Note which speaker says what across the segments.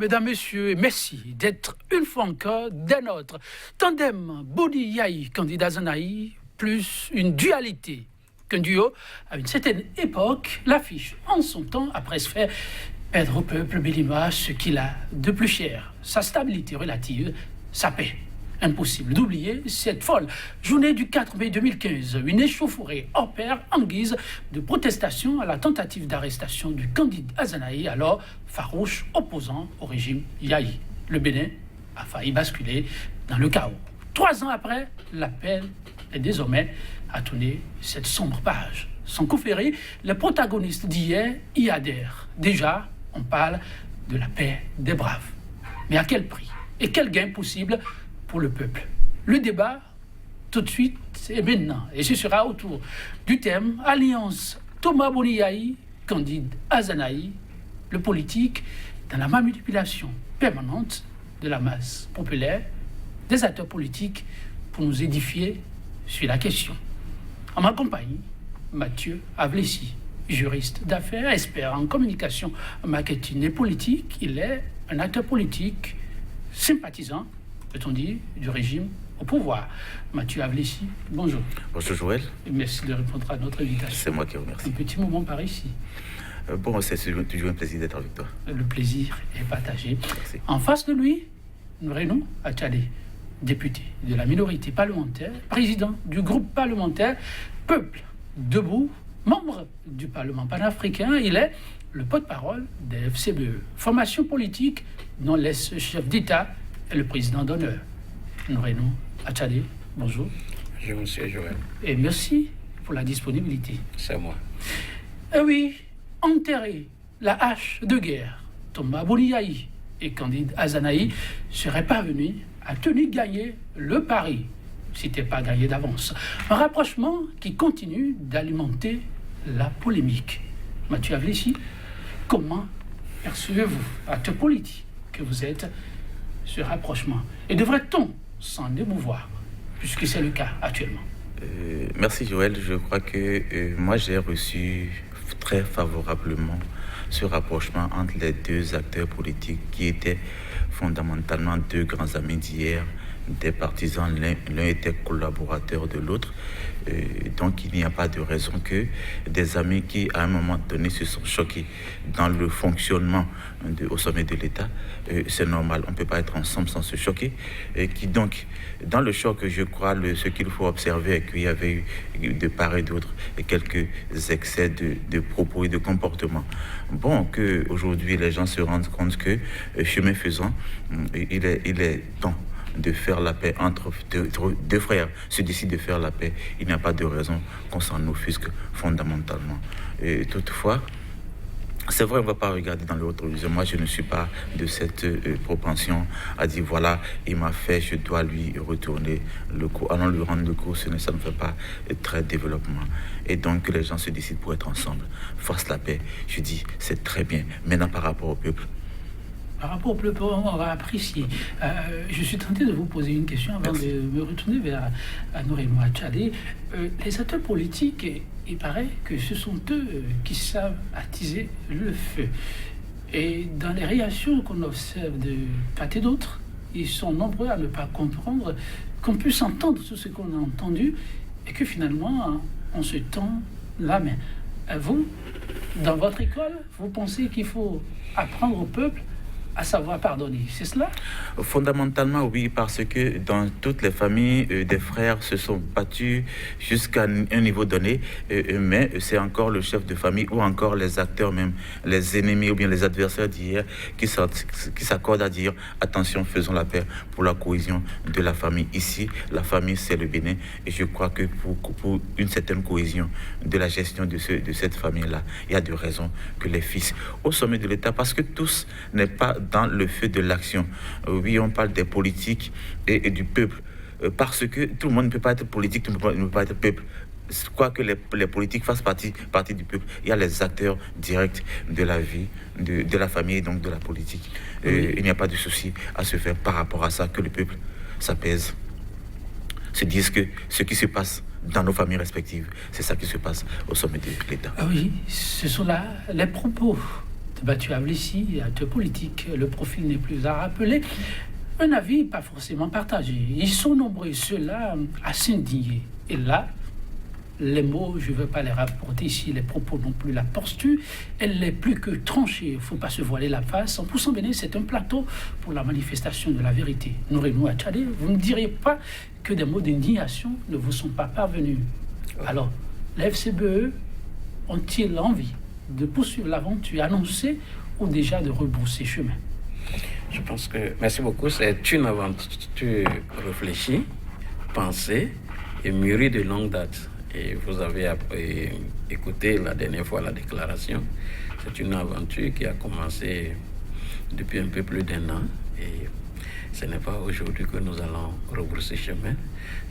Speaker 1: mesdames, messieurs, et merci d'être une fois encore des nôtres. Tandem Boni Yahi, candidat Zanaï, plus une dualité qu'un duo. À une certaine époque, l'affiche en son temps après se faire perdre au peuple béninois ce qu'il a de plus cher, sa stabilité relative, sa paix. Impossible d'oublier cette folle journée du 4 mai 2015, une échauffourée hors pair en guise de protestation à la tentative d'arrestation du candidat Azanaï, alors farouche opposant au régime Yahi. Le Bénin a failli basculer dans le chaos. 3 ans après, l'appel est désormais à tourner cette sombre page. Sans coup ferré, les protagonistes d'hier y adhèrent. Déjà, on parle de la paix des braves. Mais à quel prix? Et quel gain possible pour le peuple? Le débat, tout de suite et maintenant, et ce sera autour du thème Alliance Thomas Boni Yahi, candidat Azanaï, le politique dans la manipulation permanente de la masse populaire, des acteurs politiques pour nous édifier sur la question. En ma compagnie, Mathieu Avlessi, juriste d'affaires, expert en communication, marketing et politique. Il est un acteur politique sympathisant, peut-on dire, du régime au pouvoir. Mathieu Avlessi, bonjour.
Speaker 2: Bonjour Joël.
Speaker 1: Et merci de répondre à notre invitation.
Speaker 2: C'est moi qui remercie.
Speaker 1: Un petit moment par ici.
Speaker 2: Bon, c'est toujours un plaisir d'être avec toi.
Speaker 1: Le plaisir est partagé.
Speaker 2: Merci.
Speaker 1: En face de lui, Renaud Achadé, député de la minorité parlementaire, président du groupe parlementaire Peuple Debout, membre du Parlement panafricain. Il est le porte-parole des FCBE, formation politique dont l'ex-chef d'État est le président d'honneur. Renaud Achadé, bonjour.
Speaker 3: Bonjour, monsieur Joël.
Speaker 1: Et merci pour la disponibilité.
Speaker 3: C'est moi.
Speaker 1: Eh oui, enterrer la hache de guerre, Thomas Boni Yahi et candidat Azanaï seraient parvenus à tenir gagner le pari, si ce n'était pas gagné d'avance. Un rapprochement qui continue d'alimenter la polémique. Mathieu Avlessi, comment percevez-vous, acteur politique que vous êtes, ce rapprochement? Et devrait-on s'en émouvoir, puisque c'est le cas actuellement?
Speaker 2: Merci Joël. Je crois que moi j'ai reçu très favorablement ce rapprochement entre les deux acteurs politiques qui étaient fondamentalement deux grands amis d'hier, des partisans, l'un était collaborateur de l'autre. Donc il n'y a pas de raison que des amis qui à un moment donné se sont choqués dans le fonctionnement au sommet de l'État, c'est normal, on ne peut pas être ensemble sans se choquer, qui donc dans le choc, je crois, ce qu'il faut observer est qu'il y avait eu de part et d'autre quelques excès de propos et de comportements. Bon, qu'aujourd'hui les gens se rendent compte que chemin faisant, il est temps de faire la paix entre deux frères, se décide de faire la paix, il n'y a pas de raison qu'on s'en offusque fondamentalement. Et toutefois, c'est vrai, on ne va pas regarder dans le rétroviseur. Moi, je ne suis pas de cette propension à dire, voilà, il m'a fait, je dois lui retourner le coup. Allons lui rendre le coup, ça ne fait pas très développement. Et donc, que les gens se décident pour être ensemble, fassent la paix. Je dis, c'est très bien. Maintenant, par rapport au peuple,
Speaker 1: par rapport au peuple, on va apprécier. Je suis tenté de vous poser une question avant de me retourner vers Renaud Achadé. Les acteurs politiques, il paraît que ce sont eux qui savent attiser le feu. Et dans les réactions qu'on observe de part et d'autre, ils sont nombreux à ne pas comprendre qu'on puisse entendre tout ce qu'on a entendu et que finalement, on se tend la main. Vous, dans votre école, vous pensez qu'il faut apprendre au peuple à savoir pardonner, c'est cela?
Speaker 2: Fondamentalement, oui, parce que dans toutes les familles, des frères se sont battus jusqu'à un niveau donné, mais c'est encore le chef de famille ou encore les acteurs même, les ennemis ou bien les adversaires d'hier qui s'accordent à dire attention, faisons la paix pour la cohésion de la famille. Ici, la famille, c'est le Bénin, et je crois que pour une certaine cohésion de la gestion de cette famille-là, il y a de raisons que les fils au sommet de l'État, parce que tous n'est pas dans le feu de l'action. Oui, on parle des politiques et du peuple, parce que tout le monde ne peut pas être politique, tout le monde ne peut pas être peuple. Quoique les politiques fassent partie du peuple, il y a les acteurs directs de la vie, de la famille et donc de la politique. Oui. Il n'y a pas de souci à se faire par rapport à ça, que le peuple s'apaise, se dise que ce qui se passe dans nos familles respectives, c'est ça qui se passe au sommet de l'État.
Speaker 1: Oui, ce sont là les propos débattu ici, acteurs politiques, le profil n'est plus à rappeler. Un avis pas forcément partagé. Ils sont nombreux, ceux-là, à s'indigner. Et là, les mots, je ne veux pas les rapporter ici, les propos non plus, la posture, elle n'est plus que tranchée. Il ne faut pas se voiler la face. En poussant Bénin, c'est un plateau pour la manifestation de la vérité. Nourez-nous à Tchadé, vous ne diriez pas que des mots d'indignation ne vous sont pas parvenus. Alors, les FCBE ont-ils envie de poursuivre l'aventure annoncée ou déjà de rebrousser chemin?
Speaker 3: Je pense que, merci beaucoup, c'est une aventure réfléchie, pensée et mûrie de longue date. Et vous avez écouté la dernière fois la déclaration. C'est une aventure qui a commencé depuis un peu plus d'1 an. Et ce n'est pas aujourd'hui que nous allons rebrousser chemin.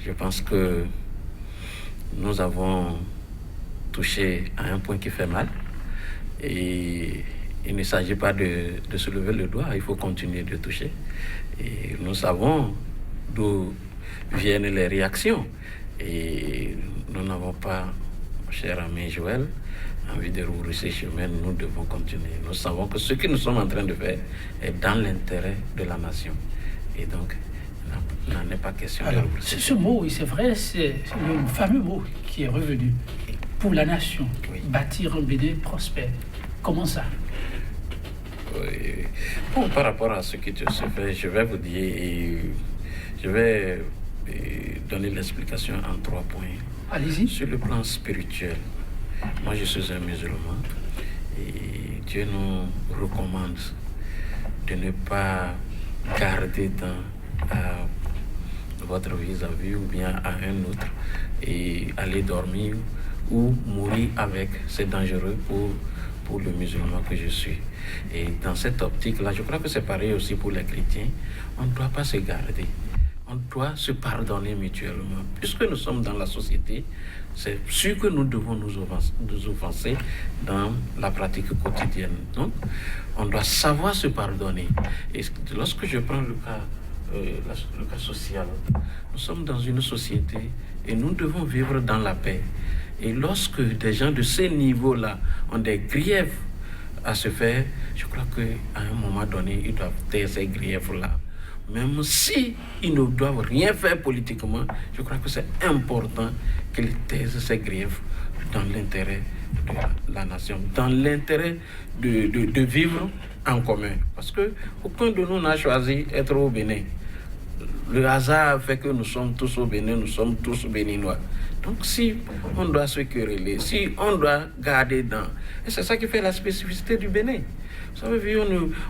Speaker 3: Je pense que nous avons touché à un point qui fait mal. Et il ne s'agit pas de se lever le doigt, il faut continuer de toucher. Et nous savons d'où viennent les réactions. Et nous n'avons pas, cher ami Joël, envie de rebrousser chemin, nous devons continuer. Nous savons que ce que nous sommes en train de faire est dans l'intérêt de la nation. Et donc, il n'en est pas question de rebrousser.
Speaker 1: Ce mot, oui, c'est vrai, c'est le fameux mot qui est revenu. Pour la nation, oui. Bâtir un Bénin prospère. Comment ça?
Speaker 3: Oui. Bon, par rapport à ce qui se fait, je vais vous dire, je vais donner l'explication en 3 points.
Speaker 1: Allez-y.
Speaker 3: Sur le plan spirituel, moi je suis un musulman et Dieu nous recommande de ne pas garder à votre vis-à-vis ou bien à un autre et aller dormir ou mourir avec. C'est dangereux pour le musulman que je suis. Et dans cette optique-là, je crois que c'est pareil aussi pour les chrétiens. On ne doit pas se garder. On doit se pardonner mutuellement. Puisque nous sommes dans la société, c'est sûr que nous devons nous offenser dans la pratique quotidienne. Donc, on doit savoir se pardonner. Et lorsque je prends le cas social, nous sommes dans une société et nous devons vivre dans la paix. Et lorsque des gens de ce niveau-là ont des griefs à se faire, je crois qu'à un moment donné, ils doivent taire ces griefs-là. Même si ils ne doivent rien faire politiquement, je crois que c'est important qu'ils taisent ces griefs dans l'intérêt de la nation, dans l'intérêt de vivre en commun. Parce qu'aucun de nous n'a choisi d'être au Bénin. Le hasard fait que nous sommes tous au Bénin, nous sommes tous béninois. Donc si on doit se quereller, si on doit garder dans... Et c'est ça qui fait la spécificité du Bénin. Vous savez,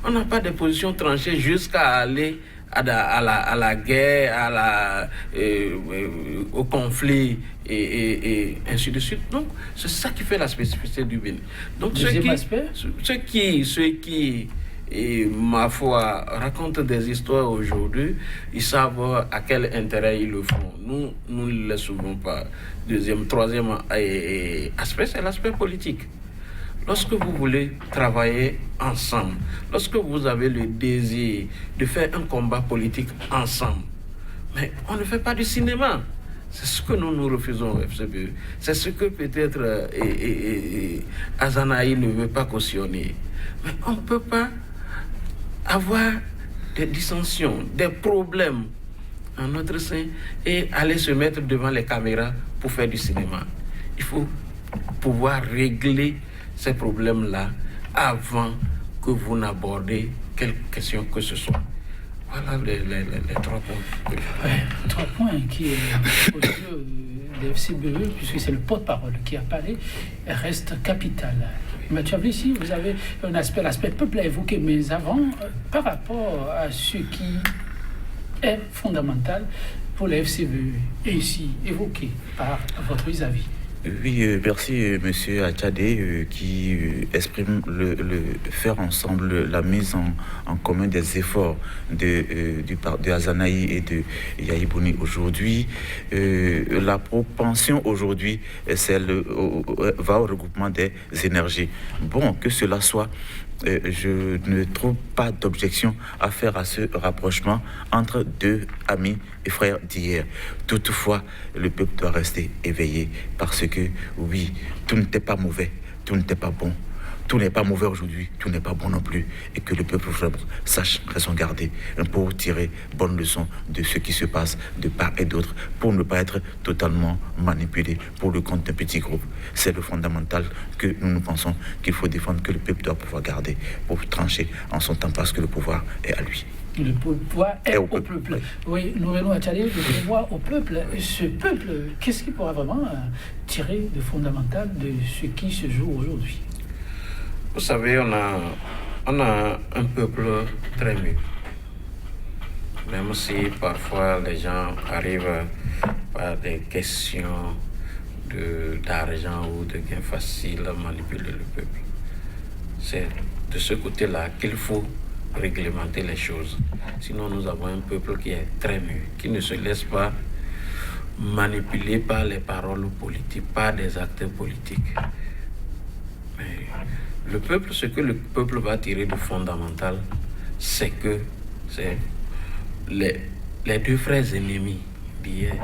Speaker 3: on n'a pas de position tranchée jusqu'à aller à la guerre, au conflit et ainsi de suite. Donc, c'est ça qui fait la spécificité du Bénin. Donc, ceux qui ma foi, racontent des histoires aujourd'hui, ils savent à quel intérêt ils le font. Nous ne le savons pas. Troisième aspect, c'est l'aspect politique. Lorsque vous voulez travailler ensemble, lorsque vous avez le désir de faire un combat politique ensemble, mais on ne fait pas du cinéma. C'est ce que nous refusons au FCBE. C'est ce que peut-être Azanaï ne veut pas cautionner. Mais on ne peut pas avoir des dissensions, des problèmes en notre sein et aller se mettre devant les caméras pour faire du cinéma. Il faut pouvoir régler ces problèmes-là avant que vous n'abordez quelque question que ce soit. Voilà les 3 points.
Speaker 1: 3 points qui est au lieu des FCBE, puisque c'est le porte-parole qui apparaît, reste capital. Mathieu Ablissi, vous avez l'aspect peuple à évoquer, mais avant, par rapport à ce qui est fondamental pour les FCBE, ainsi évoqué par votre vis-à-vis.
Speaker 2: Oui, merci Monsieur Achadé qui exprime le faire ensemble la mise en commun des efforts de Azanaï et de Yahibouni aujourd'hui. La propension aujourd'hui, va au regroupement des énergies. Bon, que cela soit, je ne trouve pas d'objection à faire à ce rapprochement entre 2 amis et frères d'hier. Toutefois, le peuple doit rester éveillé parce que, oui, tout n'était pas mauvais, tout n'était pas bon. tout n'est pas mauvais aujourd'hui, tout n'est pas bon non plus, et que le peuple sache raison garder pour tirer bonne leçon de ce qui se passe de part et d'autre, pour ne pas être totalement manipulé pour le compte d'un petit groupe. C'est le fondamental que nous pensons qu'il faut défendre, que le peuple doit pouvoir garder pour trancher en son temps, parce que le pouvoir est à lui.
Speaker 1: Le pouvoir est au peuple. Oui, nous venons à Tchadé, le pouvoir au peuple. Et ce peuple, qu'est-ce qu'il pourra vraiment tirer de fondamental de ce qui se joue aujourd'hui?
Speaker 3: Vous savez, on a un peuple très mûr. Même si parfois les gens arrivent par des questions d'argent ou de gains faciles à manipuler le peuple. C'est de ce côté-là qu'il faut réglementer les choses. Sinon, nous avons un peuple qui est très mûr, qui ne se laisse pas manipuler par les paroles politiques, par des acteurs politiques. Mais le peuple, ce que le peuple va tirer de fondamental, c'est que les deux frères ennemis d'hier,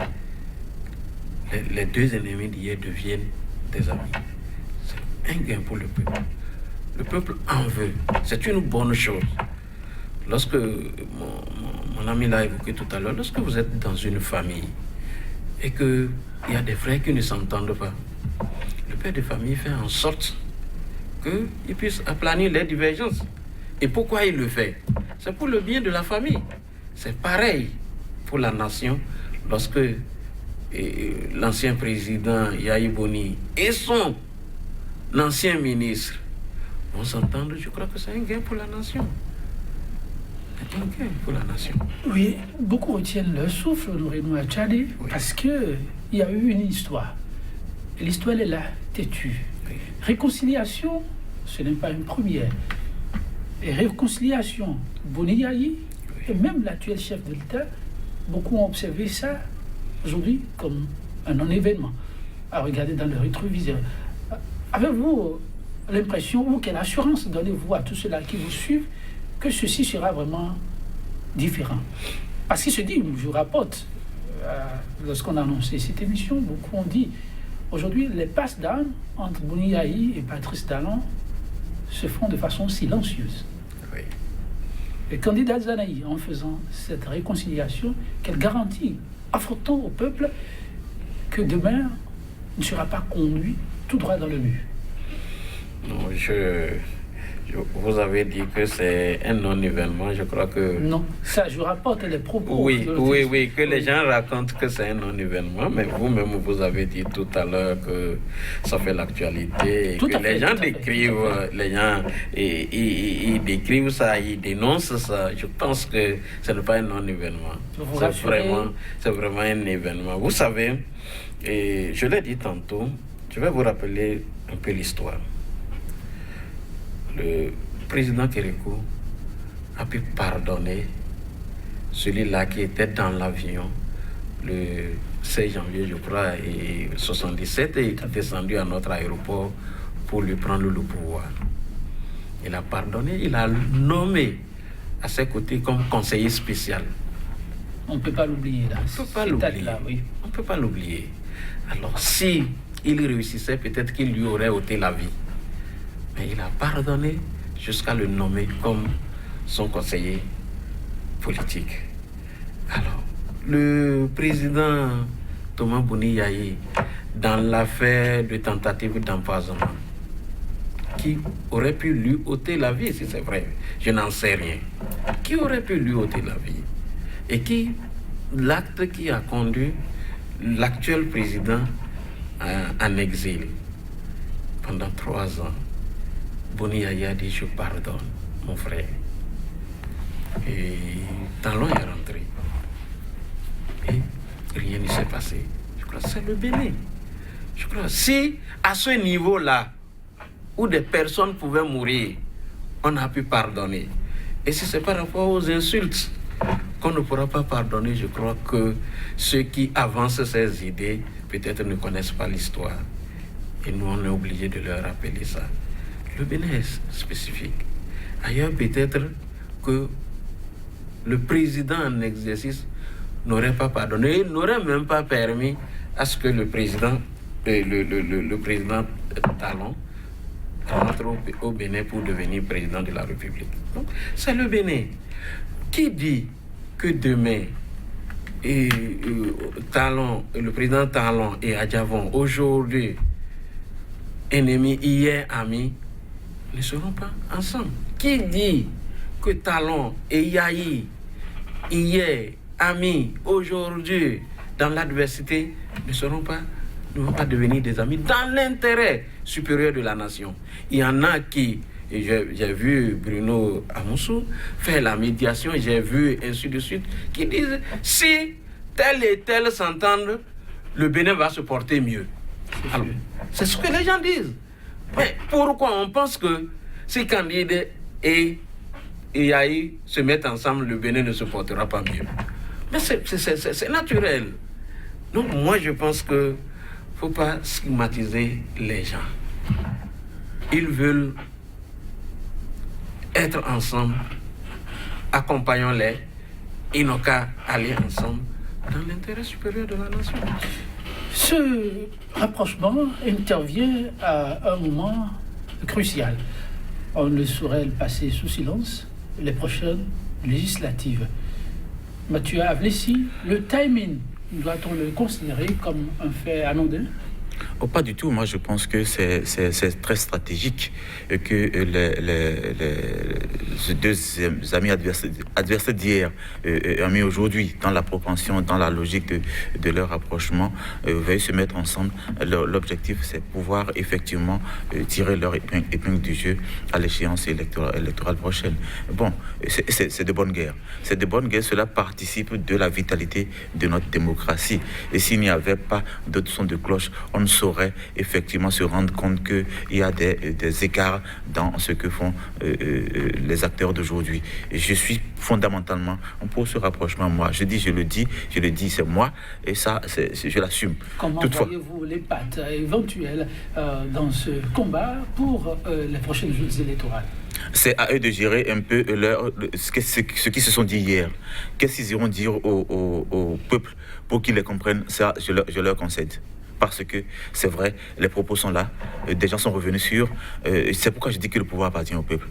Speaker 3: les deux ennemis d'hier deviennent des amis. C'est un gain pour le peuple. Le peuple en veut. C'est une bonne chose. Lorsque mon ami l'a évoqué tout à l'heure, lorsque vous êtes dans une famille et qu'il y a des frères qui ne s'entendent pas, le père de famille fait en sorte qu'il puisse aplanir les divergences. Et pourquoi il le fait? C'est pour le bien de la famille. C'est pareil pour la nation lorsque l'ancien président Yahi Boni et son ancien ministre vont s'entendre. Je crois que c'est un gain pour la nation. C'est un gain pour la nation.
Speaker 1: Oui, beaucoup retiennent leur souffle, nous Renaud à Tchadé, oui, parce qu'il y a eu une histoire. Et l'histoire, elle est là, têtue. Oui. Réconciliation, ce n'est pas une première. Et réconciliation, Boni Yahi, oui, et même l'actuel chef de l'État, beaucoup ont observé ça aujourd'hui comme un non-événement à regarder dans le rétroviseur. Avez-vous l'impression, ou quelle assurance donnez-vous à tous ceux-là qui vous suivent, que ceci sera vraiment différent? Parce qu'il se dit, je rapporte, lorsqu'on a annoncé cette émission, beaucoup ont dit, aujourd'hui, les passes d'armes entre Boni Yahi et Patrice Talon se font de façon silencieuse.
Speaker 3: Oui.
Speaker 1: Le candidat Zanaï, en faisant cette réconciliation, quelle garantie offre-t-on au peuple que demain ne sera pas conduit tout droit dans le mur?
Speaker 3: Non, vous avez dit que c'est un non-événement, je crois que...
Speaker 1: Non, ça, je rapporte les propos.
Speaker 3: Oui, que les gens racontent que c'est un non-événement, mais vous-même, vous avez dit tout à l'heure que ça fait l'actualité, que les gens décrivent, ils décrivent ça, ils dénoncent ça. Je pense que ce n'est pas un non-événement. C'est vraiment un événement. Vous savez, et je l'ai dit tantôt, je vais vous rappeler un peu l'histoire. Le président Kérékou a pu pardonner celui-là qui était dans l'avion le 16 janvier, je crois, et 77, et qui est descendu à notre aéroport pour lui prendre le pouvoir. Il a pardonné, il a nommé à ses côtés comme conseiller spécial.
Speaker 1: On ne peut pas l'oublier là.
Speaker 3: On ne peut pas l'oublier.
Speaker 1: Oui.
Speaker 3: On ne peut pas l'oublier. Alors, si il réussissait, peut-être qu'il lui aurait ôté la vie. Mais il a pardonné jusqu'à le nommer comme son conseiller politique. Alors, le président Thomas Boni Yahi, dans l'affaire de tentative d'empoisonnement, qui aurait pu lui ôter la vie, si c'est vrai, je n'en sais rien. Qui aurait pu lui ôter la vie? Et l'acte qui a conduit l'actuel président en exil pendant 3 ans. Boni Yahi a dit, je pardonne, mon frère. Et Talon est rentré. Et rien ne s'est passé. Je crois que c'est le Bénin. Je crois que si, à ce niveau-là, où des personnes pouvaient mourir, on a pu pardonner. Et si c'est par rapport aux insultes qu'on ne pourra pas pardonner, je crois que ceux qui avancent ces idées, peut-être ne connaissent pas l'histoire. Et nous, on est obligé de leur rappeler ça. Le Bénin est spécifique. Ailleurs, peut-être que le président en exercice n'aurait pas pardonné, il n'aurait même pas permis à ce que le président Talon, notre battre au Bénin pour devenir président de la République. Donc, c'est le Bénin. Qui dit que demain, Talon, le président Talon et Adjavon, aujourd'hui ennemis, hier amis, ne seront pas ensemble? Qui dit que Talon et Yahi, hier amis, aujourd'hui dans l'adversité, ne vont pas devenir des amis dans l'intérêt supérieur de la nation? Il y en a qui, j'ai vu Bruno Amoussou faire la médiation, j'ai vu ainsi de suite, qui disent si tel et tel s'entendent, le Bénin va se porter mieux. Alors, c'est ce que les gens disent. Mais pourquoi on pense que si Candide et Yahi se mettent ensemble, le Bénin ne se portera pas mieux? Mais c'est naturel. Donc moi je pense que ne faut pas stigmatiser les gens. Ils veulent être ensemble, accompagnons-les, ils n'ont qu'à aller ensemble dans l'intérêt supérieur de la nation.
Speaker 1: Ce rapprochement intervient à un moment crucial. On ne saurait le passer sous silence, les prochaines législatives. Mathieu Avlessi, le timing, doit-on le considérer comme un fait anodin?
Speaker 2: Oh, pas du tout. Moi, je pense que c'est très stratégique que les deux amis adversaires d'hier, amis aujourd'hui, dans la propension, dans la logique de leur rapprochement, veuillent se mettre ensemble. L'objectif, c'est pouvoir effectivement tirer leur épingle du jeu à l'échéance électorale prochaine. Bon, c'est de bonne guerre. C'est de bonne guerre. Cela participe de la vitalité de notre démocratie. Et s'il n'y avait pas d'autres sons de cloche, on ne saurait effectivement se rendre compte qu'il y a des écarts dans ce que font les acteurs d'aujourd'hui. Et je suis fondamentalement pour ce rapprochement. Moi, je le dis, c'est moi, et ça, je l'assume.
Speaker 1: Comment voyez-vous les pattes éventuelles dans ce combat pour les prochaines joutes électorales?
Speaker 2: C'est à eux de gérer un peu ce qu'ils se sont dit hier. Qu'est-ce qu'ils iront dire au peuple pour qu'ils les comprennent? Ça, je leur concède. Parce que c'est vrai, les propos sont là, des gens sont revenus sur. C'est pourquoi je dis que le pouvoir appartient au peuple.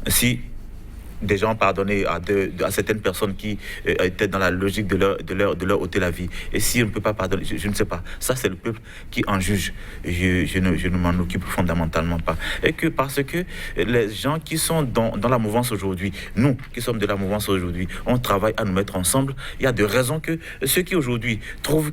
Speaker 2: Si des gens pardonnaient à certaines personnes qui étaient dans la logique de leur ôter la vie, et si on ne peut pas pardonner, je ne sais pas. Ça, c'est le peuple qui en juge. Je ne m'en occupe fondamentalement pas. Et que parce que les gens qui sont dans la mouvance aujourd'hui, nous qui sommes de la mouvance aujourd'hui, on travaille à nous mettre ensemble. Il y a de raisons que ceux qui aujourd'hui trouvent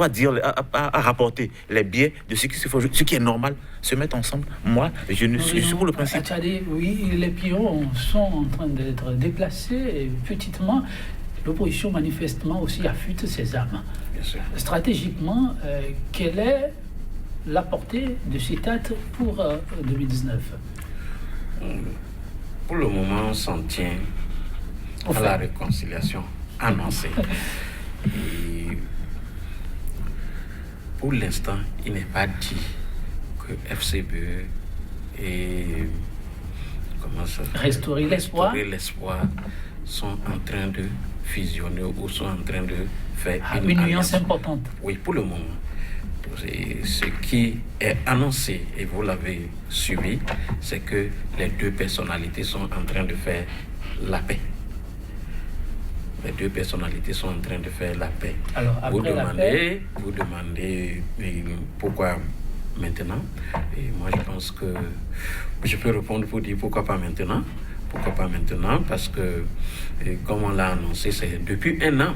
Speaker 2: à dire, à rapporter les biais de ce qui se fait aujourd'hui, ce qui est normal, se mettre ensemble. Moi, je suis pour le principe.
Speaker 1: Oui, les pions sont en train d'être déplacés et petitement, l'opposition manifestement aussi affûte ses armes.
Speaker 3: Bien sûr.
Speaker 1: Stratégiquement, quelle est la portée de ces dates pour 2019?
Speaker 3: Pour le moment, on s'en tient à la réconciliation annoncée. Et pour l'instant, il n'est pas dit que FCBE et
Speaker 1: Restaurer l'espoir
Speaker 3: sont en train de fusionner ou sont en train de faire
Speaker 1: une nuance importante.
Speaker 3: Oui, pour le moment. Ce qui est annoncé, et vous l'avez suivi, c'est que les deux personnalités sont en train de faire la paix. Les deux personnalités sont en train de faire la paix.
Speaker 1: Alors, après
Speaker 3: vous demandez pourquoi maintenant. Et moi, je pense que je peux répondre pour dire pourquoi pas maintenant. Pourquoi pas maintenant? Parce que, comme on l'a annoncé, c'est depuis un an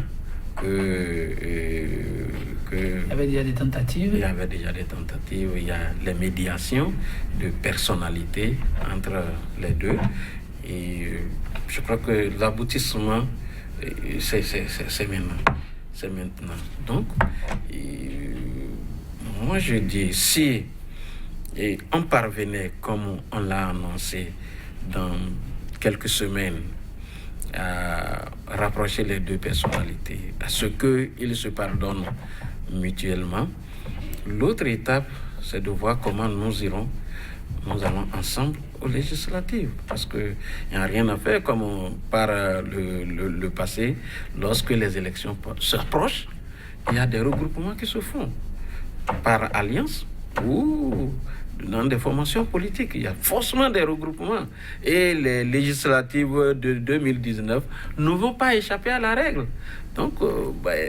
Speaker 3: que
Speaker 1: il y avait déjà des tentatives.
Speaker 3: Il y avait déjà des tentatives. Il y a les médiations de personnalités entre les deux. Et je crois que l'aboutissement, c'est maintenant. C'est maintenant. Donc, moi je dis, si on parvenait, comme on l'a annoncé, dans quelques semaines, à rapprocher les deux personnalités, à ce qu'ils se pardonnent mutuellement, l'autre étape, c'est de voir comment nous allons ensemble aux législatives. Parce qu'il n'y a rien à faire comme par le passé, lorsque les élections s'approchent, il y a des regroupements qui se font par alliance ou dans des formations politiques. Il y a forcément des regroupements. Et les législatives de 2019 ne vont pas échapper à la règle. Donc,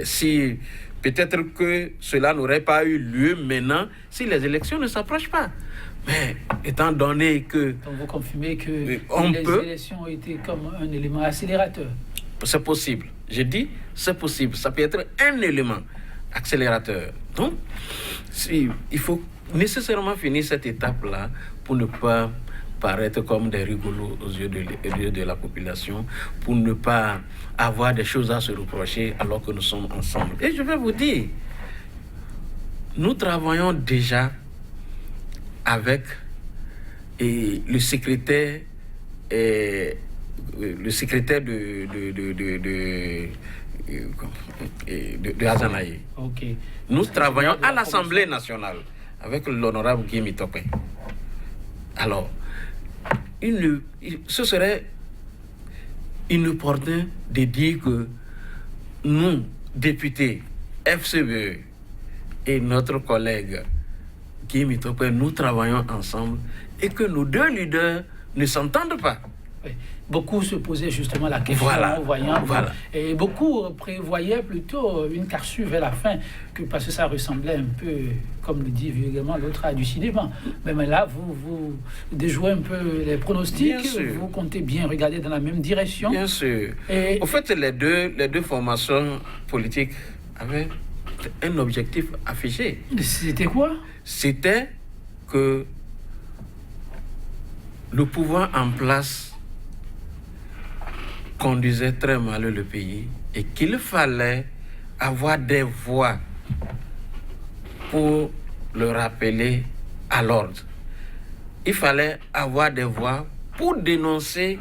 Speaker 3: si peut-être que cela n'aurait pas eu lieu maintenant si les élections ne s'approchent pas. Mais étant donné que...
Speaker 1: Donc vous confirmez que les élections ont été comme un élément accélérateur.
Speaker 3: C'est possible. Je dis, c'est possible. Ça peut être un élément accélérateur. Donc, il faut nécessairement finir cette étape-là pour ne pas paraître comme des rigolos aux yeux de la population, pour ne pas avoir des choses à se reprocher alors que nous sommes ensemble. Et je vais vous dire, nous travaillons déjà avec le secrétaire de Azanaï.
Speaker 1: Okay.
Speaker 3: Nous travaillons à l'Assemblée nationale avec l'honorable Guy Mitopé. Alors, ce serait inopportun de dire que nous, députés FCBE et notre collègue Guy Mitopé, nous travaillons ensemble et que nos deux leaders ne s'entendent pas.
Speaker 1: Oui. Beaucoup se posaient justement la question en voyant.
Speaker 3: Voilà.
Speaker 1: Et beaucoup prévoyaient plutôt une cassure vers la fin, parce que ça ressemblait un peu, comme le dit vulgairement l'autre, à du cinéma. Mais là, vous déjouez un peu les pronostics, vous comptez bien regarder dans la même direction.
Speaker 3: Bien sûr. Au fait, les deux formations politiques avaient un objectif affiché.
Speaker 1: C'était quoi?
Speaker 3: C'était que le pouvoir en place conduisait très mal le pays et qu'il fallait avoir des voix pour le rappeler à l'ordre. Il fallait avoir des voix pour dénoncer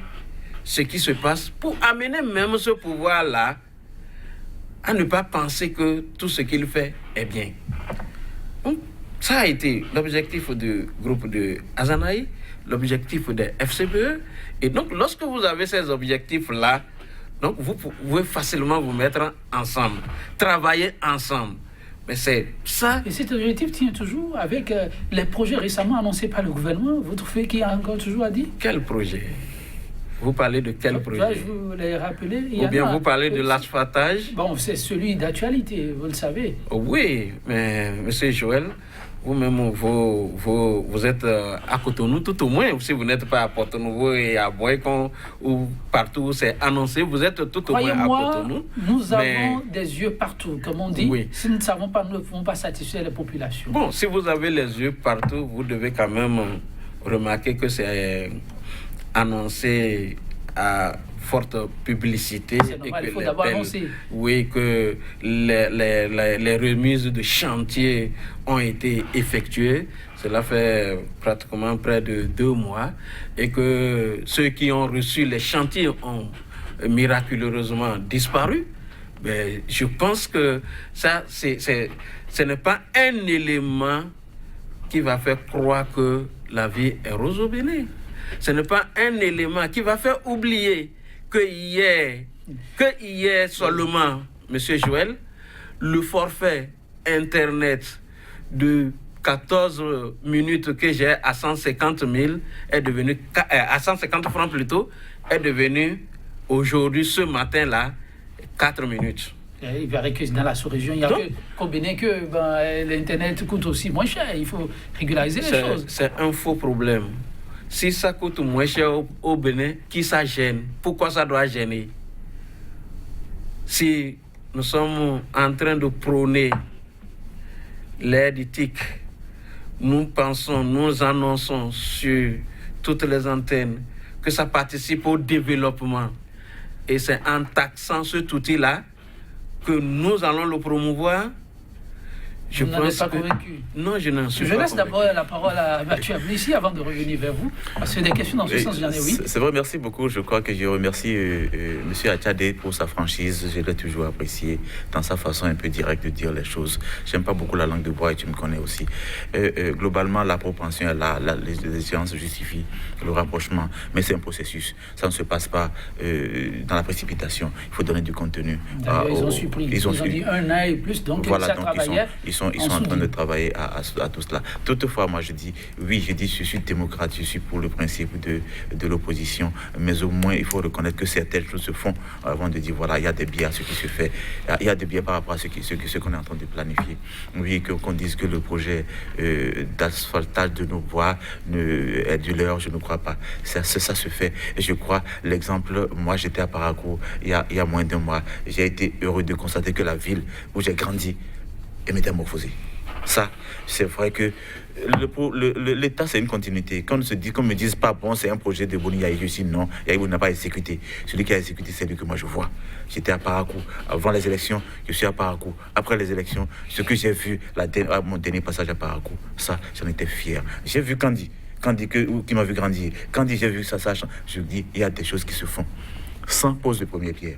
Speaker 3: ce qui se passe, pour amener même ce pouvoir-là à ne pas penser que tout ce qu'il fait est bien. Donc, ça a été l'objectif du groupe de Azanaï, l'objectif des FCBE. Et donc, lorsque vous avez ces objectifs-là, donc vous pouvez facilement vous mettre ensemble, travailler ensemble. Mais c'est ça.
Speaker 1: Et cet objectif tient toujours avec les projets récemment annoncés par le gouvernement. Vous trouvez qu'il y a encore toujours à dire?
Speaker 3: Quel projet? Vous parlez de quel projet?
Speaker 1: Je vous l'ai rappelé.
Speaker 3: Ou bien vous parlez de l'asphaltage?
Speaker 1: Bon, c'est celui d'actualité, vous le savez.
Speaker 3: Oui, mais M. Joël, vous-même, vous êtes à Cotonou, tout au moins. Si vous n'êtes pas à Porto-Nouveau et à Boycon, ou partout où c'est annoncé, vous êtes tout au moins à Cotonou.
Speaker 1: Nous avons des yeux partout, comme on dit.
Speaker 3: Oui.
Speaker 1: Si nous ne savons pas, nous ne pouvons pas satisfaire les populations.
Speaker 3: Bon, si vous avez les yeux partout, vous devez quand même remarquer que c'est annoncé à forte publicité.
Speaker 1: C'est normal, il faut d'abord annoncer.
Speaker 3: Oui, que les remises de chantier ont été effectuées. Cela fait pratiquement près de 2 mois. Et que ceux qui ont reçu les chantiers ont miraculeusement disparu. Mais je pense que ça, ce n'est pas un élément qui va faire croire que la vie est rose au Bénin. Ce n'est pas un élément qui va faire oublier que hier seulement, M. Joël, le forfait Internet de 14 minutes que j'ai à 150 000 est devenu, à 150 francs plutôt, est devenu aujourd'hui, ce matin-là, 4 minutes.
Speaker 1: Et il paraît que dans la sous-région, il n'y a qu'au Bénin que l'Internet coûte aussi moins cher. Il faut régulariser les choses.
Speaker 3: C'est un faux problème. Si ça coûte moins cher au Bénin, qui ça gêne? Pourquoi ça doit gêner? Si nous sommes en train de prôner l'aide éthique, nous pensons, nous annonçons sur toutes les antennes que ça participe au développement. Et c'est en taxant cet outil-là que nous allons le promouvoir.
Speaker 1: Je ne suis pas convaincu.
Speaker 3: Non, je n'en suis pas convaincu.
Speaker 1: Je laisse d'abord la parole à Mathieu Ablissi avant de revenir vers vous. Parce que des questions dans ce sens, j'en ai, oui.
Speaker 2: C'est vrai, merci beaucoup. Je crois que je remercie M. Achadé pour sa franchise. Je l'ai toujours apprécié dans sa façon un peu directe de dire les choses. J'aime pas beaucoup la langue de bois et tu me connais aussi. Globalement, la propension est là, les échéances justifient le rapprochement. Mais c'est un processus. Ça ne se passe pas dans la précipitation. Il faut donner du contenu.
Speaker 1: Ils ont suppris. Ils ont dit 1 an et plus, donc voilà, ça travaillait.
Speaker 2: sont en train de travailler à tout cela. Toutefois, moi je dis, je suis démocrate, je suis pour le principe de l'opposition, mais au moins il faut reconnaître que certaines choses se font avant de dire voilà, il y a des biais à ce qui se fait, il y a des biais par rapport à ce qu'on est en train de planifier. Oui, qu'on dise que le projet d'asphaltage de nos voies est du leurre, je ne crois pas. Ça se fait. Et je crois, l'exemple, moi j'étais à Parakou il y a moins d'un mois, j'ai été heureux de constater que la ville où j'ai grandi est métamorphosée. Ça, c'est vrai que l'État, c'est une continuité. Quand on me dise pas bon, c'est un projet de Boni Yaï, je dis non, Yaï n'a pas exécuté. Celui qui a exécuté, c'est lui que moi je vois. J'étais à Parakou. Avant les élections, je suis à Parakou. Après les élections, ce que j'ai vu, mon dernier passage à Parakou, ça, j'en étais fier. J'ai vu Kandi qui m'a vu grandir. Kandi, j'ai vu ça, je dis, il y a des choses qui se font sans pose de première pierre.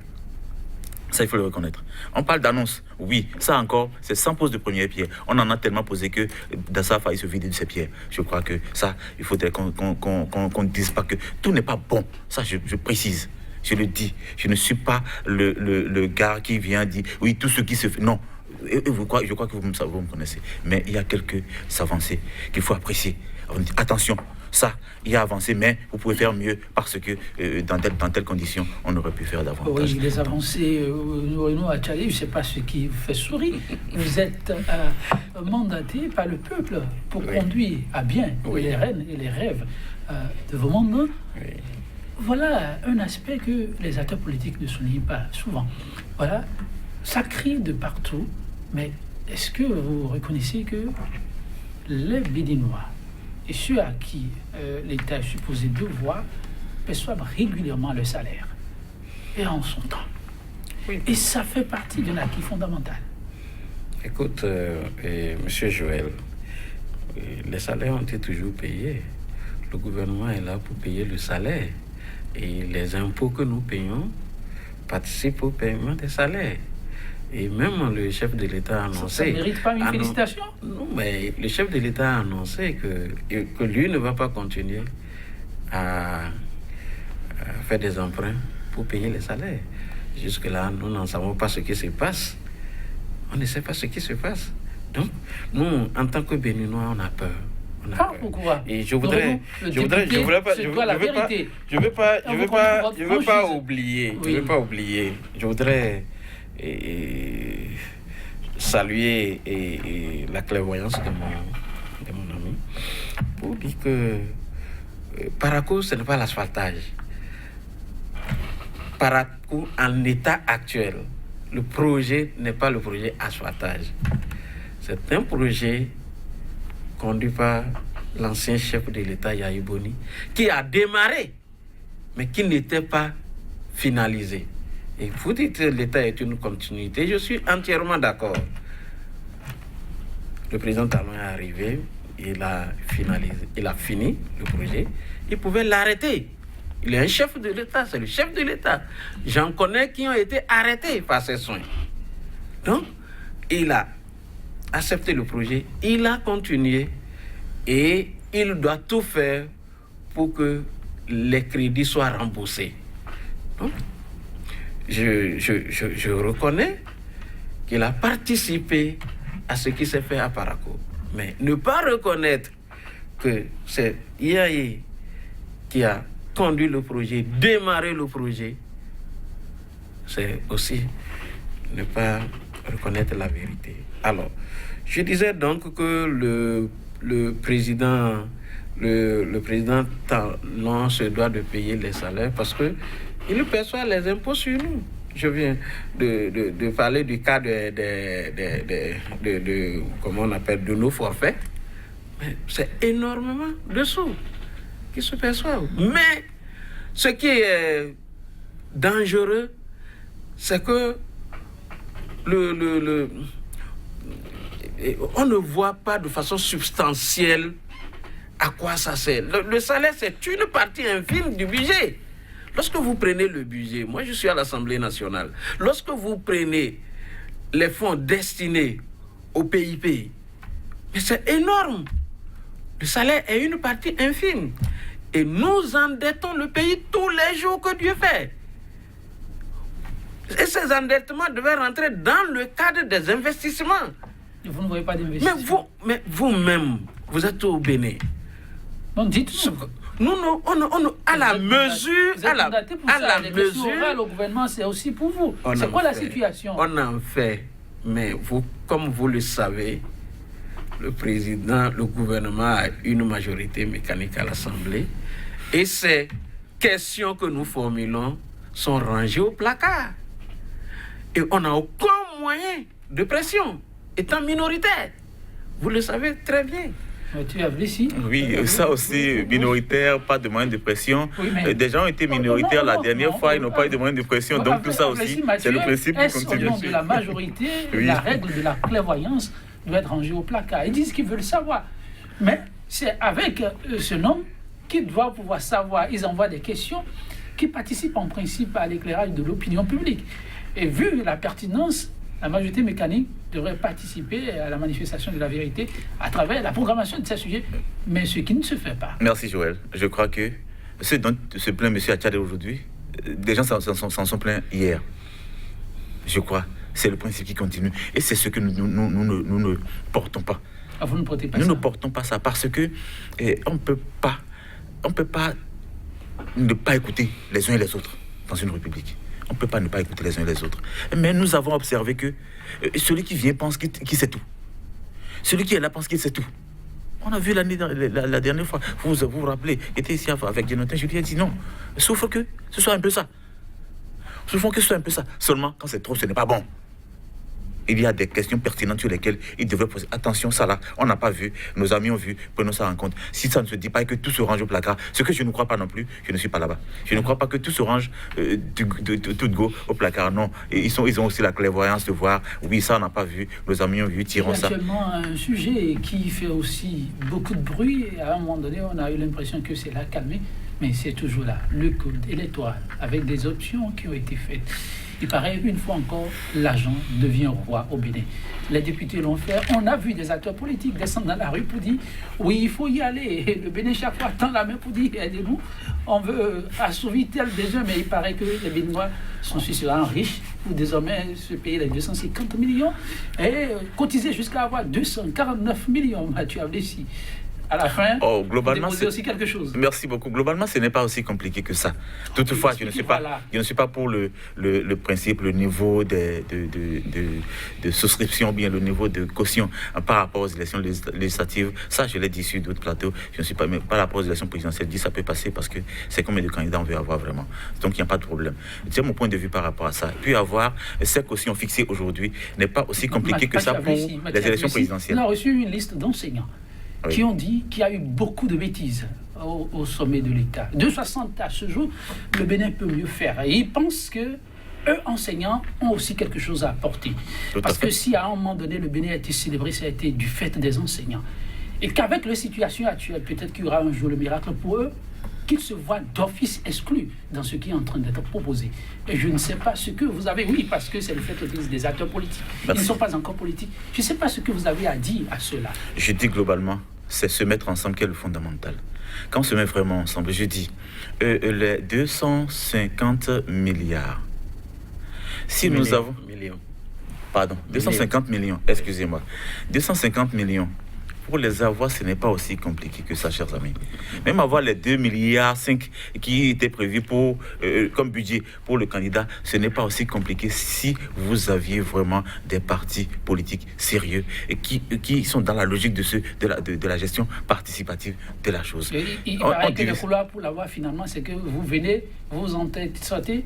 Speaker 2: Ça, il faut le reconnaître. On parle d'annonce, oui, ça encore, c'est sans pose de première pierre. On en a tellement posé que Dassa a failli se vider de ses pierres. Je crois que ça, il faudrait qu'on ne dise pas que tout n'est pas bon. Ça, je précise, je le dis. Je ne suis pas le gars qui vient dire, oui, tout ce qui se fait. Non, je crois que vous me connaissez. Mais il y a quelques avancées qu'il faut apprécier. Attention, ça, il y a avancé, mais vous pouvez faire mieux parce que dans telles conditions, on aurait pu faire davantage.
Speaker 1: Oui, les avancées, à Tchali, je ne sais pas ce qui vous fait sourire. Vous êtes mandaté par le peuple pour conduire à bien les rênes et les rêves de vos mandats. Oui. Voilà un aspect que les acteurs politiques ne soulignent pas souvent. Voilà, ça crie de partout, mais est-ce que vous reconnaissez que les Béninois et ceux à qui l'État est supposé devoir perçoivent régulièrement le salaire et en son temps. Oui. Et ça fait partie d'un acquis fondamental.
Speaker 3: Écoute, Monsieur Joël, les salaires ont été toujours payés. Le gouvernement est là pour payer le salaire. Et les impôts que nous payons participent au paiement des salaires. Et même le chef de l'État a annoncé...
Speaker 1: Ça ne mérite pas une félicitation?
Speaker 3: Non, mais le chef de l'État a annoncé que lui ne va pas continuer à faire des emprunts pour payer les salaires. Jusque-là, nous n'en savons pas ce qui se passe. On ne sait pas ce qui se passe. Donc, nous, en tant que Béninois, on a peur.
Speaker 1: Pourquoi?
Speaker 3: Et je voudrais pas oublier. Je voudrais saluer la clairvoyance de mon ami pour dire que Parakou, ce n'est pas l'asphaltage. Parakou, en état actuel, le projet n'est pas le projet asphaltage. C'est un projet conduit par l'ancien chef de l'État, Yahi Boni, qui a démarré, mais qui n'était pas finalisé. Et vous dites que l'État est une continuité, je suis entièrement d'accord. Le président Talon est arrivé, il a fini le projet, il pouvait l'arrêter. Il est un chef de l'État, c'est le chef de l'État. J'en connais qui ont été arrêtés par ses soins. Donc, il a accepté le projet, il a continué et il doit tout faire pour que les crédits soient remboursés. Donc, je reconnais qu'il a participé à ce qui s'est fait à Parakou. Mais ne pas reconnaître que c'est IAE qui a conduit le projet, démarré le projet, c'est aussi ne pas reconnaître la vérité. Alors, je disais donc que le président Talon se doit de payer les salaires parce que il perçoit les impôts sur nous. Je viens de parler du cas de comment on appelle, de nos forfaits. Mais c'est énormément de sous qui se perçoivent. Mais ce qui est dangereux, c'est que on ne voit pas de façon substantielle à quoi ça sert. Le salaire, c'est une partie infime du budget. Lorsque vous prenez le budget, moi je suis à l'Assemblée nationale, lorsque vous prenez les fonds destinés au PIP, mais c'est énorme. Le salaire est une partie infime. Et nous endettons le pays tous les jours que Dieu fait. Et ces endettements devaient rentrer dans le cadre des investissements.
Speaker 1: Vous ne voyez pas d'investissement.
Speaker 3: Mais vous-même, vous êtes au Bénin.
Speaker 1: Non, dites
Speaker 3: nous, à la mesure,
Speaker 1: le gouvernement, c'est aussi pour vous. C'est quoi la situation?
Speaker 3: On en fait, mais vous, comme vous le savez, le gouvernement a une majorité mécanique à l'Assemblée, et ces questions que nous formulons sont rangées au placard. Et on n'a aucun moyen de pression, étant minoritaire. Vous le savez très bien.
Speaker 1: Tu as vu ici?
Speaker 2: Oui, ça aussi, minoritaire, pas de moyens de pression.
Speaker 1: Oui, mais...
Speaker 2: Des gens ont été minoritaires la dernière fois, ils n'ont pas eu de moyens de pression. Donc tout ça aussi, c'est le principe qui continue.
Speaker 1: Au nom de la majorité, oui. La règle de la clairvoyance doit être rangée au placard. Ils disent qu'ils veulent savoir. Mais c'est avec ce nom qu'ils doivent pouvoir savoir. Ils envoient des questions qui participent en principe à l'éclairage de l'opinion publique. Et vu la pertinence, la majorité mécanique devrait participer à la manifestation de la vérité à travers la programmation de ces sujets, mais ce qui ne se fait pas.
Speaker 2: Merci Joël. Je crois que ce dont se plaint M. Attiadé aujourd'hui, des gens s'en sont plaints hier. Je crois. C'est le principe qui continue. Et c'est ce que nous ne portons pas.
Speaker 1: Ah, vous ne portez pas
Speaker 2: nous
Speaker 1: ça?
Speaker 2: Nous ne portons pas ça parce que on ne peut pas ne pas écouter les uns et les autres dans une république. On ne peut pas ne pas écouter les uns et les autres. Mais nous avons observé que celui qui vient pense qu'il sait tout. Celui qui est là pense qu'il sait tout. On a vu la dernière fois, vous vous rappelez, était ici avec Jonathan, je lui ai dit non, sauf que ce soit un peu ça. Sauf que ce soit un peu ça. Seulement, quand c'est trop, ce n'est pas bon. Il y a des questions pertinentes sur lesquelles il devrait poser attention, ça là, on n'a pas vu, nos amis ont vu, prenons ça en compte. Si ça ne se dit pas et que tout se range au placard, ce que je ne crois pas non plus, je ne suis pas là-bas. Je ne crois pas que tout se range tout go au placard, non. Et ils ont aussi la clairvoyance de voir, oui, ça on n'a pas vu, nos amis ont vu, tirons ça.
Speaker 1: C'est actuellement un sujet qui fait aussi beaucoup de bruit, et à un moment donné, on a eu l'impression que c'est là calmé, mais c'est toujours là, le code électoral, avec des options qui ont été faites. Il paraît une fois encore, l'argent devient roi au Bénin. Les députés l'ont fait. On a vu des acteurs politiques descendre dans la rue pour dire oui, il faut y aller. Et le Bénin, chaque fois, tend la main pour dire aidez-nous. On veut assouvir tel besoin, mais il paraît que les Béninois sont suffisamment riches pour désormais se payer les 250 millions et cotiser jusqu'à avoir 249 millions. Mathieu Abdessi. À la fin,
Speaker 2: globalement,
Speaker 1: c'est aussi quelque chose.
Speaker 2: Merci beaucoup. Globalement, ce n'est pas aussi compliqué que ça. Toutefois, je ne suis pas pour le principe, le niveau de souscription, bien le niveau de caution par rapport aux élections législatives. Ça, je l'ai dit sur d'autres plateaux. Je ne suis pas, mais par rapport aux élections présidentielles, je dis ça peut passer parce que c'est combien de candidats on veut avoir vraiment. Donc, il n'y a pas de problème. C'est mon point de vue par rapport à ça. Puis avoir ces cautions fixées aujourd'hui n'est pas aussi compliqué que ça pour les élections présidentielles.
Speaker 1: On a reçu une liste d'enseignants. Oui. Qui ont dit qu'il y a eu beaucoup de bêtises au sommet de l'État. De 60 à ce jour, le Bénin peut mieux faire. Et ils pensent que eux, enseignants, ont aussi quelque chose à apporter. Parce que si à un moment donné, le Bénin a été célébré, ça a été du fait des enseignants. Et qu'avec la situation actuelle, peut-être qu'il y aura un jour le miracle pour eux, qu'ils se voient d'office exclus dans ce qui est en train d'être proposé. Et je ne sais pas ce que vous avez... Oui, parce que c'est le fait des acteurs politiques. Merci. Ils ne sont pas encore politiques. Je ne sais pas ce que vous avez à dire à cela.
Speaker 2: Je dis globalement, c'est se mettre ensemble qui est le fondamental. Quand on se met vraiment ensemble, je dis, les 250 milliards, si nous avons... Pardon, 250 millions, excusez-moi. 250 millions. Pour les avoir, ce n'est pas aussi compliqué que ça, chers amis. Même avoir les 2,5 milliards qui étaient prévus comme budget pour le candidat, ce n'est pas aussi compliqué si vous aviez vraiment des partis politiques sérieux et qui sont dans la logique de la gestion participative de la chose.
Speaker 1: Il paraît que le couloir pour l'avoir finalement, c'est que vous venez, vous en sortez,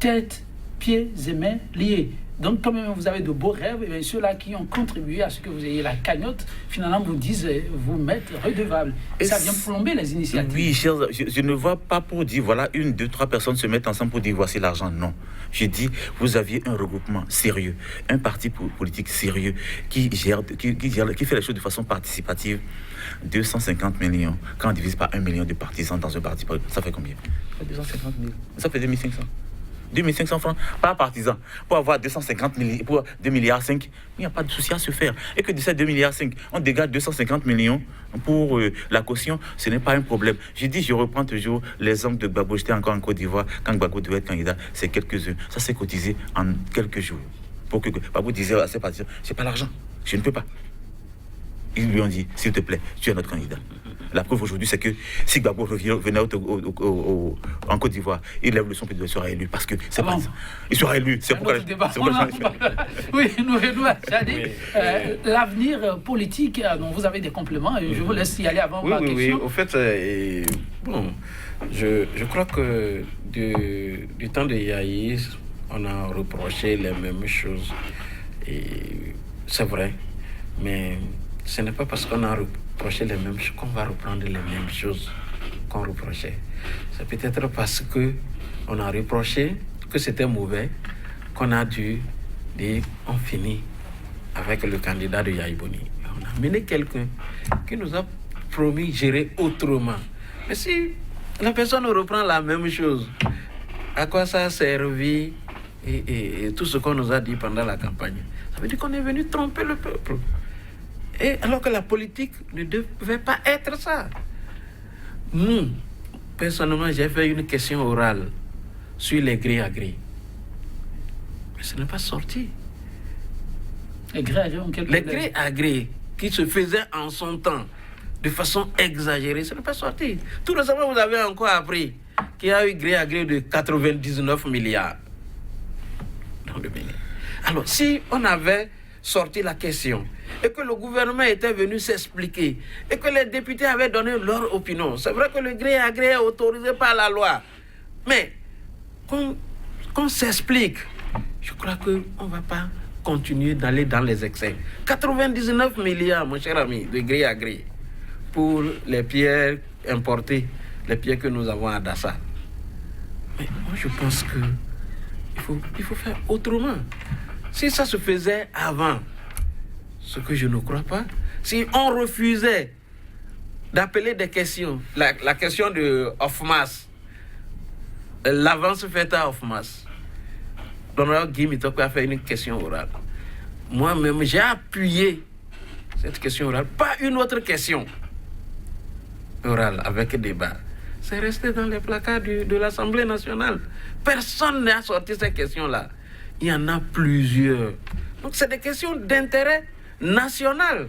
Speaker 1: tête, pieds et mains liés. Donc, comme vous avez de beaux rêves, et ceux-là qui ont contribué à ce que vous ayez la cagnotte, finalement, vous disent, vous mettre redevable. Et ça vient plomber les initiatives.
Speaker 2: Oui, je ne vois pas pour dire, voilà, 1, 2, 3 personnes se mettent ensemble pour dire, voici l'argent. Non. Je dis, vous aviez un regroupement sérieux, un parti politique sérieux qui fait les choses de façon participative. 250 millions. Quand on divise par 1 million de partisans dans un parti, ça fait combien? Ça fait 250 000. Ça fait 2500. 2500 francs par partisan pour avoir 250 millions, pour 2,5 milliards, il n'y a pas de souci à se faire. Et que de ces 2,5 milliards, on dégage 250 millions pour la caution, ce n'est pas un problème. Je reprends toujours l'exemple de Gbagbo. J'étais encore en Côte d'Ivoire, quand Gbagbo devait être candidat, c'est quelques-uns. Ça s'est cotisé en quelques jours. Pour que Gbagbo disait à ses partisans, c'est pas l'argent. Je ne peux pas. Ils lui ont dit, s'il te plaît, tu es notre candidat. La preuve aujourd'hui, c'est que si Gbagbo venait en Côte d'Ivoire, il lève le son et il sera élu parce que c'est pas ça. Il sera élu. C'est pourquoi.
Speaker 1: Oui, l'avenir politique, vous avez des compléments et je vous laisse y aller avant ma question.
Speaker 3: Oui, au fait, je crois que du temps de Yahi, on a reproché les mêmes choses. Et c'est vrai, mais ce n'est pas parce qu'on a reproché les mêmes choses qu'on va reprendre les mêmes choses qu'on reprochait. C'est peut-être parce qu'on a reproché que c'était mauvais qu'on a dû dire on finit avec le candidat de Yahi Boni. On a mené quelqu'un qui nous a promis gérer autrement. Mais si la personne reprend la même chose, à quoi ça a servi et tout ce qu'on nous a dit pendant la campagne? Ça veut dire qu'on est venu tromper le peuple. Et alors que la politique ne devait pas être ça. Personnellement, j'ai fait une question orale sur les grilles à grilles. Mais ce n'est pas sorti.
Speaker 1: Les grilles
Speaker 3: à grilles qui se faisaient en son temps de façon exagérée, ce n'est pas sorti. Tout récemment, vous avez encore appris qu'il y a eu grille à grille de 99 milliards dans le Bénin. Alors, si on avait sorti la question et que le gouvernement était venu s'expliquer et que les députés avaient donné leur opinion, c'est vrai que le gré à gré est autorisé par la loi, mais qu'on s'explique, je crois qu'on ne va pas continuer d'aller dans les excès. 99 milliards, mon cher ami, de gré à gré pour les pierres importées, les pierres que nous avons à Dassa. Mais moi, je pense qu'il faut faire autrement. Si ça se faisait avant, ce que je ne crois pas, si on refusait d'appeler des questions, la question de Hofmas, l'avance faite à Hofmas, l'honorable Guy Mitoko a fait une question orale. Moi-même, j'ai appuyé cette question orale, pas une autre question orale avec débat. C'est resté dans les placards de l'Assemblée nationale. Personne n'a sorti ces questions-là. Il y en a plusieurs. Donc, c'est des questions d'intérêt national.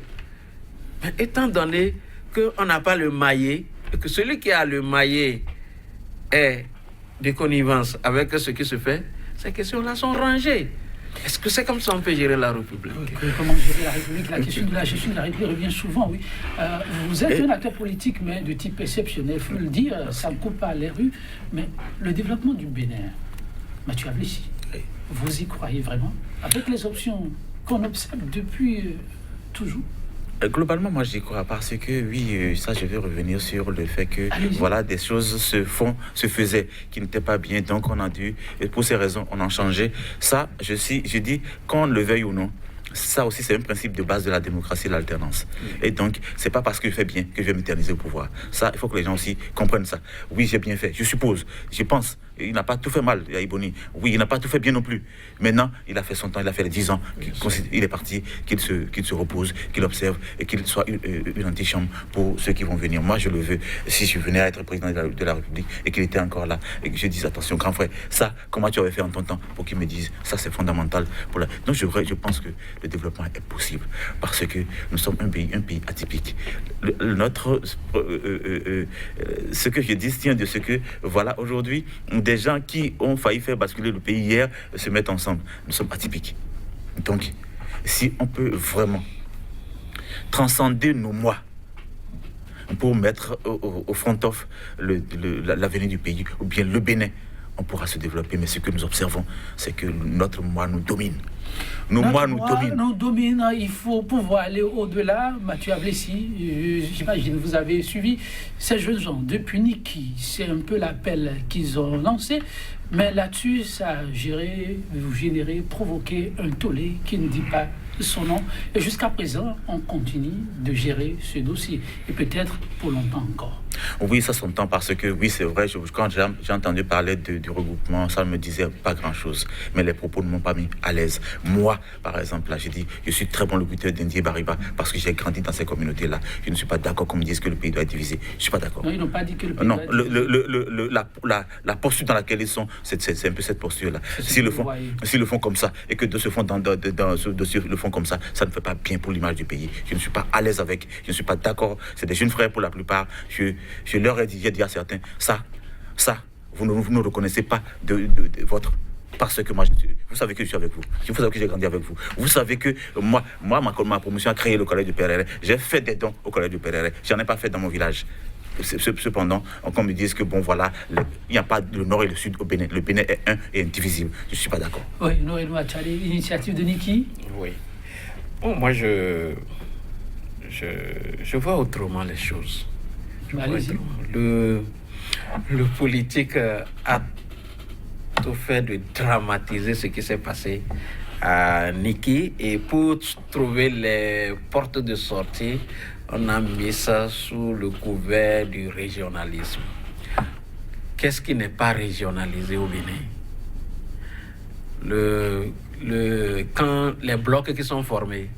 Speaker 3: Mais étant donné qu'on n'a pas le maillet, et que celui qui a le maillet est de connivence avec ce qui se fait, ces questions-là sont rangées. Est-ce que c'est comme ça qu'on peut gérer la République?
Speaker 1: Comment gérer la République? La question de la gestion de la République revient souvent, oui. Vous êtes un acteur politique, mais de type exceptionnel, il faut le dire, ça ne coupe pas les rues. Mais le développement du Bénin, Mathieu Ablessi, vous y croyez vraiment? Avec les options qu'on observe depuis toujours?
Speaker 2: Globalement, moi, j'y crois parce que, oui, ça, je vais revenir sur le fait que, voilà, des choses se faisaient qui n'étaient pas bien. Donc, on a dû, et pour ces raisons, on a changé. Ça, je dis, qu'on le veuille ou non, ça aussi, c'est un principe de base de la démocratie, l'alternance. Et donc, c'est pas parce que je fais bien que je vais m'éterniser au pouvoir. Ça, il faut que les gens aussi comprennent ça. Oui, j'ai bien fait, je suppose, je pense. Il n'a pas tout fait mal, Yahi Boni. Oui, il n'a pas tout fait bien non plus. Maintenant, il a fait son temps, il a fait les 10 ans. Il est parti, qu'il se repose, qu'il observe et qu'il soit une antichambre pour ceux qui vont venir. Moi, je le veux. Si je venais à être président de la République et qu'il était encore là et que je dise, attention, grand frère, ça, comment tu avais fait en ton temps pour qu'il me dise, ça, c'est fondamental. Donc, je pense que le développement est possible parce que nous sommes un pays atypique. Ce que je dis tient de ce que, voilà, aujourd'hui, des gens qui ont failli faire basculer le pays hier se mettent ensemble. Nous sommes atypiques. Donc, si on peut vraiment transcender nos moi pour mettre au front-off l'avenir du pays, ou bien le Bénin, on pourra se développer. Mais ce que nous observons, c'est que notre moi nous domine. Nos moi nous dominent.
Speaker 1: Il faut pouvoir aller au-delà. Mathieu Ablessi, j'imagine vous avez suivi ces jeunes gens depuis Niki. C'est un peu l'appel qu'ils ont lancé. Mais là-dessus, ça a provoqué un tollé qui ne dit pas son nom. Et jusqu'à présent, on continue de gérer ce dossier. Et peut-être pour longtemps encore.
Speaker 2: Oui, ça s'entend parce que, oui, c'est vrai, quand j'ai entendu parler du regroupement, ça ne me disait pas grand-chose. Mais les propos ne m'ont pas mis à l'aise. Moi, par exemple, là, j'ai dit, je suis très bon locuteur d'Indie Bariba parce que j'ai grandi dans ces communautés-là. Je ne suis pas d'accord qu'on me dise que le pays doit être divisé. Je ne suis pas d'accord.
Speaker 1: Non, ils n'ont pas dit que le pays doit être
Speaker 2: divisé. La posture dans laquelle ils sont, c'est un peu cette posture-là. S'ils le font comme ça et que de se font le font comme ça ne fait pas bien pour l'image du pays. Je ne suis pas à l'aise avec, je ne suis pas d'accord. C'est des jeunes frères pour la plupart. Je leur ai dit à certains, ça, vous ne reconnaissez pas de votre... Parce que moi, vous savez que je suis avec vous. Vous savez que j'ai grandi avec vous. Vous savez que moi ma promotion a créé le collège de Perere. J'ai fait des dons au collège de Perere. Je n'en ai pas fait dans mon village. Cependant, qu'on me dise que bon voilà, il n'y a pas le nord et le sud au Bénin. Le Bénin est un et indivisible. Je ne suis pas d'accord.
Speaker 1: Oui, Noël Ouachali, l'initiative de Niki.
Speaker 3: Oui. Bon, moi je vois autrement les choses. Le politique a tout fait de dramatiser ce qui s'est passé à Niki, et pour trouver les portes de sortie, on a mis ça sous le couvert du régionalisme. Qu'est-ce qui n'est pas régionalisé au Bénin? Quand les blocs qui sont formés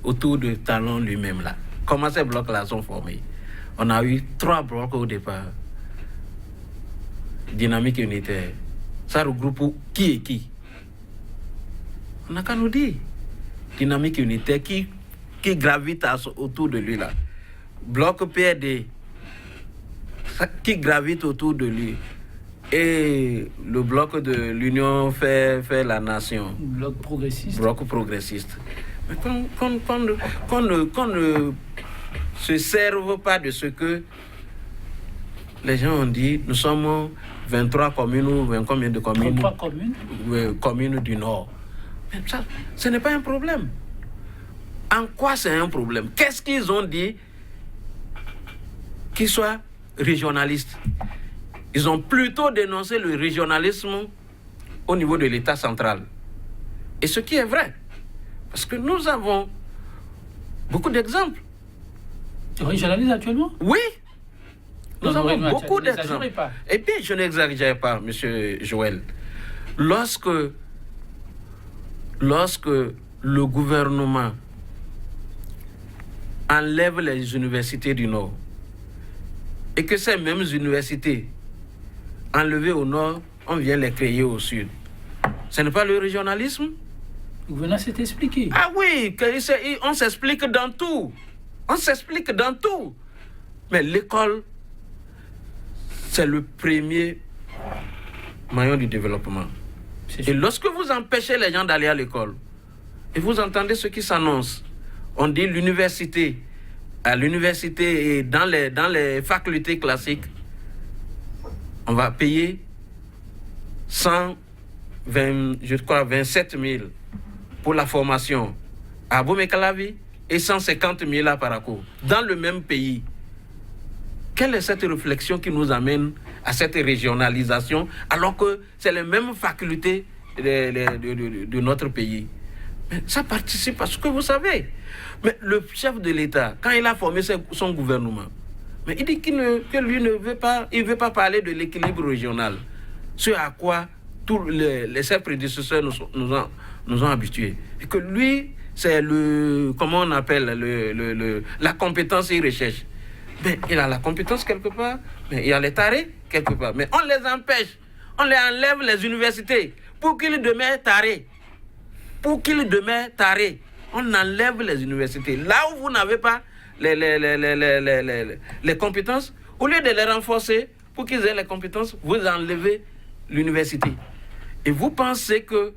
Speaker 3: autour de Talon lui-même là, comment ces blocs-là sont formés? On a eu 3 blocs au départ. Dynamique unitaire. Ça regroupe qui et qui? On n'a qu'à nous dire. Dynamique unitaire qui gravite autour de lui là. Bloc PRD qui gravite autour de lui. Et le bloc de l'Union fait la nation.
Speaker 1: Bloc progressiste.
Speaker 3: Bloc progressiste. Mais qu'on ne se serve pas de ce que les gens ont dit. Nous sommes 23 communes ou 20 combien de communes?
Speaker 1: 33 communes.
Speaker 3: Communes du Nord. Mais ça, ce n'est pas un problème. En quoi c'est un problème? Qu'est-ce qu'ils ont dit qu'ils soient régionalistes? Ils ont plutôt dénoncé le régionalisme au niveau de l'État central. Et ce qui est vrai. Parce que nous avons beaucoup d'exemples.
Speaker 1: Tu régionalises actuellement?
Speaker 3: Oui. Nous
Speaker 1: Non,
Speaker 3: avons
Speaker 1: non,
Speaker 3: beaucoup
Speaker 1: n'exagérez
Speaker 3: d'exemples.
Speaker 1: pas.
Speaker 3: Et puis, je n'exagère pas, M. Joël. Lorsque le gouvernement enlève les universités du Nord et que ces mêmes universités enlevées au Nord, on vient les créer au Sud, ce n'est pas le régionalisme?
Speaker 1: Le gouvernement s'est expliqué.
Speaker 3: Ah oui, on s'explique dans tout. On s'explique dans tout. Mais l'école, c'est le premier maillon du développement. Et lorsque vous empêchez les gens d'aller à l'école, et vous entendez ce qui s'annonce, on dit l'université, à l'université et dans les facultés classiques, on va payer 27 000 pour la formation à Boumé-Calavi et 150 000 à Parakou, dans le même pays. Quelle est cette réflexion qui nous amène à cette régionalisation, alors que c'est les mêmes facultés de notre pays? Mais ça participe à ce que vous savez. Mais le chef de l'État, quand il a formé son gouvernement, mais il dit que lui ne veut pas, il veut pas parler de l'équilibre régional, ce à quoi tous ses prédécesseurs nous ont habitués. Et que lui, c'est comment on appelle, la compétence et recherche. Mais il a la compétence quelque part, mais il y a les tarés quelque part. Mais on les empêche, on les enlève les universités pour qu'ils demeurent tarés. Pour qu'ils demeurent tarés, on enlève les universités. Là où vous n'avez pas les compétences, au lieu de les renforcer pour qu'ils aient les compétences, vous enlevez l'université. Et vous pensez que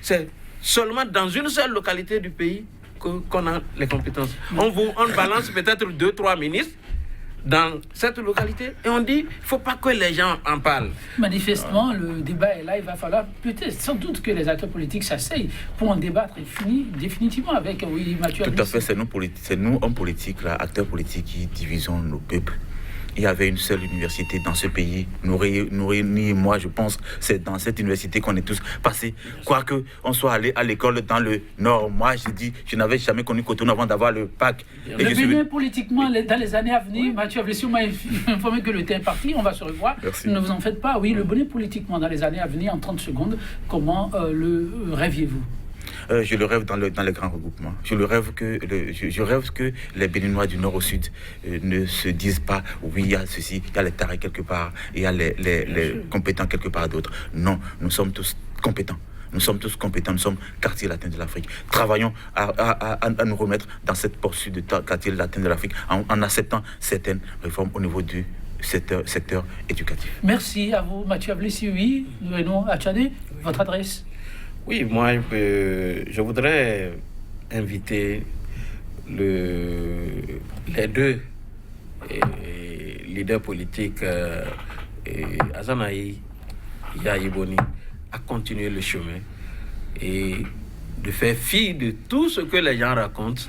Speaker 3: c'est seulement dans une seule localité du pays qu'on a les compétences. On balance peut-être 2-3 ministres dans cette localité et on dit il ne faut pas que les gens en parlent.
Speaker 1: Manifestement, le débat est là. Il va falloir peut-être, sans doute, que les acteurs politiques s'asseyent pour en débattre et finir définitivement avec Mathieu.
Speaker 2: Tout à fait, c'est nous, hommes politiques, là, acteurs politiques, qui divisons nos peuples. il y avait une seule université dans ce pays. Nouri et moi, je pense, c'est dans cette université qu'on est tous passés. Quoique on soit allé à l'école dans le Nord, moi, je n'avais jamais connu Cotonou avant d'avoir le bac.
Speaker 1: Le Bénin, politiquement, dans les années à venir, Mathieu Avlessi m'a informé que le temps est parti, on va se revoir.
Speaker 2: Merci.
Speaker 1: Ne vous en faites pas. Oui, le Bénin, politiquement, dans les années à venir, en 30 secondes, comment le rêviez-vous?
Speaker 2: Je le rêve dans les grands regroupements. Je rêve que les Béninois du nord au sud ne se disent pas oui, il y a ceci, il y a les tarés quelque part, il y a les compétents quelque part d'autre. Non, nous sommes tous compétents. Nous sommes tous compétents, nous sommes quartier latin de l'Afrique. Travaillons à nous remettre dans cette poursuite de quartier latin de l'Afrique en acceptant certaines réformes au niveau du secteur éducatif.
Speaker 1: Merci à vous, Mathieu Avlessi. Oui, nous Achadé, votre adresse?
Speaker 3: Oui, moi, je voudrais inviter les deux leaders politiques, Azanaï et Yaïboni, à continuer le chemin et de faire fi de tout ce que les gens racontent.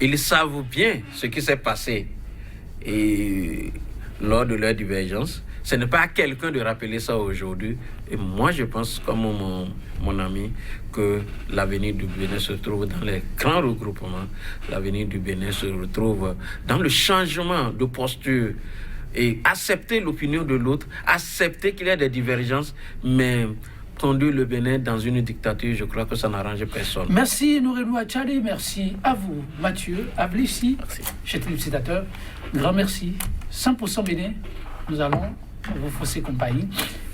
Speaker 3: Ils savent bien ce qui s'est passé et lors de leur divergence. Ce n'est pas à quelqu'un de rappeler ça aujourd'hui. Et moi, je pense, comme mon ami, que l'avenir du Bénin se trouve dans les grands regroupements. L'avenir du Bénin se retrouve dans le changement de posture. Et accepter l'opinion de l'autre, accepter qu'il y a des divergences, mais conduire le Bénin dans une dictature, je crois que ça n'arrange personne.
Speaker 1: Merci Nourenou Achadé, merci à vous, Mathieu Avlessi, chef félicitateur. Grand merci. 100% Bénin, nous allons vous fausser compagnie.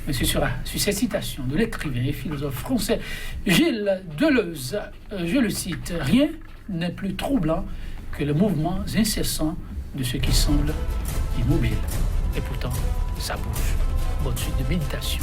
Speaker 1: Monsieur sur cette citation de l'écrivain et philosophe français Gilles Deleuze, je le cite, « Rien n'est plus troublant que les mouvements incessants de ce qui semble immobile. Et pourtant, ça bouge. » Bonne suite de méditation.